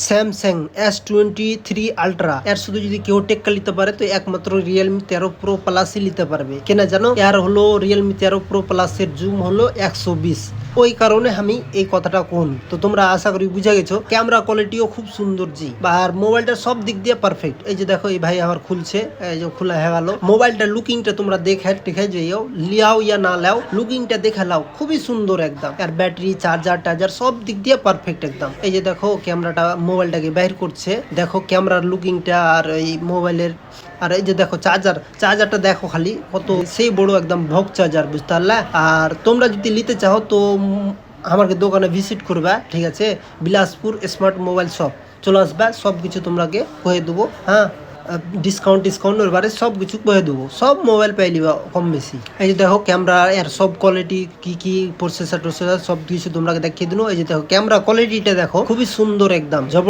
Samsung S23 ultra এর শুধু যদি কেউ টেক্কা নিতে পারে তো একমাত্র রিয়েলমি 13 প্রো প্লাসই নিতে পারবে কেনা জানো। এর হলো রিয়েলমি 13 প্রো প্লাসের জুম হলো 120। ওই কারণে আমি এই কথাটা কোন তো তোমরা আশা করি বুঝে গেছো। ক্যামেরা কোয়ালিটিও খুব সুন্দর জি, আর মোবাইলটা সব দিক দিয়ে পারফেক্ট। এই যে দেখো এই ভাই আমার খুলছে, এই যে খোলা হয়ে গেল মোবাইলটা। লুকিংটা তোমরা দেখে যাইও, লিয়াও ইয়া না লাও, লুকিংটা দেখে লাও, খুবই সুন্দর একদম। আর ব্যাটারি চার্জার সব দিক দিয়ে পারফেক্ট একদম। এই যে দেখো ক্যামেরাটা মোবাইলটাকে বাইর করছে, দেখো ক্যামেরার লুকিংটা আর এই মোবাইলের। আর এই যে দেখো চার্জারটা দেখো খালি কত সেই বড় একদম ভক চার্জার, বুঝতে পারলা। আর তোমরা যদি নিতে চাও তো আমাকে দোকানে ভিজিট করবা, ঠিক আছে। বিলাসপুর স্মার্ট মোবাইল শপ চলে আসবা, সব কিছু তোমরাকে কয়ে দেবো। হ্যাঁ, ডিসকাউন্টের বারে সব কিছু কয়ে দেবো, সব মোবাইল পাই লিবা কম বেশি। এই যে দেখো ক্যামেরা এর সব কোয়ালিটি কি প্রসেসর সব কিছু তোমরা দেখিয়ে দিল। এই যে দেখো ক্যামেরা কোয়ালিটিটা দেখো খুবই সুন্দর একদম।